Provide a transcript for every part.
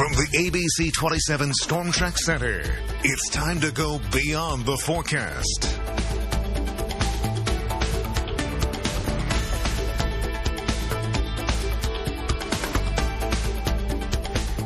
From the ABC 27 Storm Track Center, it's time to go beyond the forecast.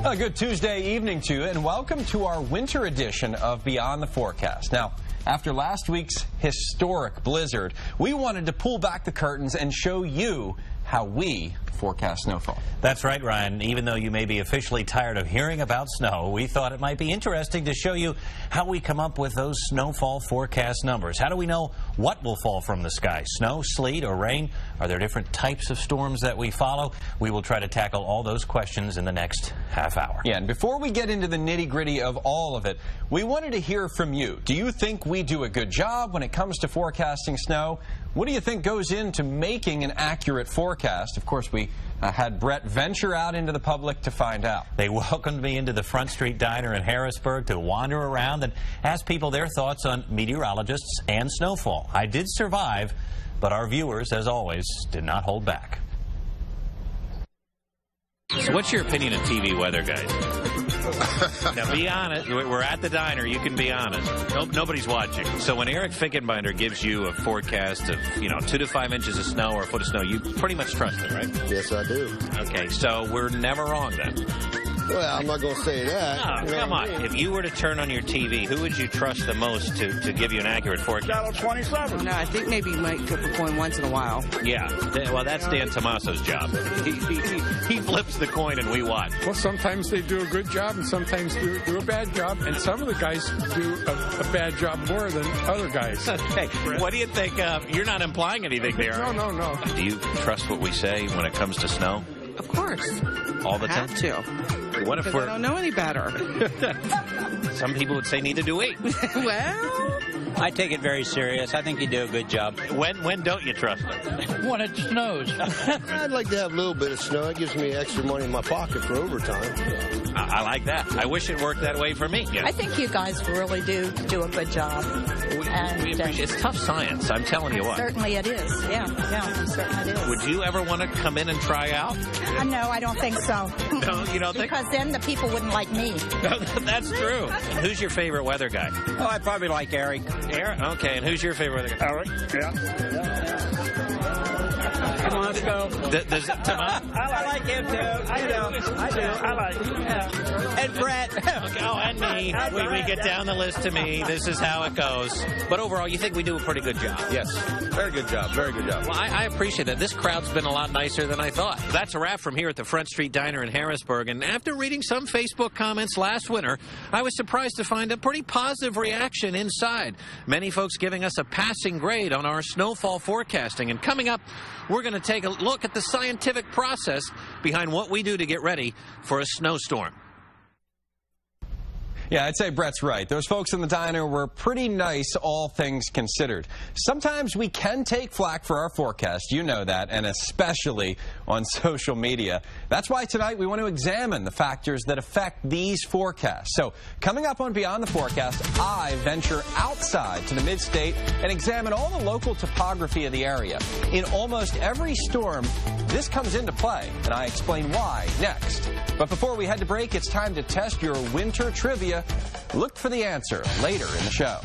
A good Tuesday evening to you, and welcome to our winter edition of Beyond the Forecast. Now, after last week's historic blizzard, we wanted to pull back the curtains and show you how we forecast snowfall. That's right, Ryan. Even though you may be officially tired of hearing about snow, we thought it might be interesting to show you how we come up with those snowfall forecast numbers. How do we know what will fall from the sky? Snow, sleet, or rain? Are there different types of storms that we follow? We will try to tackle all those questions in the next half hour. Yeah, and before we get into the nitty-gritty of all of it, we wanted to hear from you. Do you think we do a good job when it comes to forecasting snow? What do you think goes into making an accurate forecast? Of course, we had Brett venture out into the public to find out. They welcomed me into the Front Street Diner in Harrisburg to wander around and ask people their thoughts on meteorologists and snowfall. I did survive, but our viewers, as always, did not hold back. So what's your opinion of TV weather, guys? Now, be honest. We're at the diner. You can be honest. Nobody's watching. So when Eric Fickenbinder gives you a forecast of, 2 to 5 inches of snow or a foot of snow, you pretty much trust it, right? Yes, I do. Okay, so we're never wrong then. Well, I'm not going to say that. No, come on. If you were to turn on your TV, who would you trust the most to give you an accurate forecast? Channel 27. No, I think maybe you might flip a coin once in a while. Yeah. Well, that's Dan Tomaso's job. He flips the coin and we watch. Well, sometimes they do a good job and sometimes do a bad job. And some of the guys do a bad job more than other guys. Hey, what do you think? You're not implying anything there. No. Do you trust what we say when it comes to snow? Of course. All the time? Have to. What if I don't know any better. Some people would say neither do we. Well, I take it very serious. I think you do a good job. When don't you trust it? When it snows. I'd like to have a little bit of snow. It gives me extra money in my pocket for overtime. I like that. I wish it worked that way for me. Yeah. I think you guys really do a good job. We appreciate it's tough science. I'm telling you what. Certainly it is. Yeah, certainly it is. Would you ever want to come in and try out? No, I don't think so. No, you don't think? Because then the people wouldn't like me. That's true. Who's your favorite weather guy? Oh, I probably like Eric. Eric? Okay, and who's your favorite weather guy? Eric, yeah. Come on, let's go. I like him, too. I like him. Yeah. And Brett. Okay, and me. We get down the list to me. This is how it goes. But overall, you think we do a pretty good job? Yes. Very good job. Very good job. Well, I appreciate that. This crowd's been a lot nicer than I thought. That's a wrap from here at the Front Street Diner in Harrisburg. And after reading some Facebook comments last winter, I was surprised to find a pretty positive reaction inside. Many folks giving us a passing grade on our snowfall forecasting. And coming up, we're going to take a look at the scientific process behind what we do to get ready for a snowstorm. Yeah, I'd say Brett's right. Those folks in the diner were pretty nice, all things considered. Sometimes we can take flack for our forecast, you know that, and especially on social media. That's why tonight we want to examine the factors that affect these forecasts. So, coming up on Beyond the Forecast, I venture outside to the mid-state and examine all the local topography of the area. In almost every storm, this comes into play, and I explain why next. But before we head to break, it's time to test your winter trivia. Look for the answer later in the show.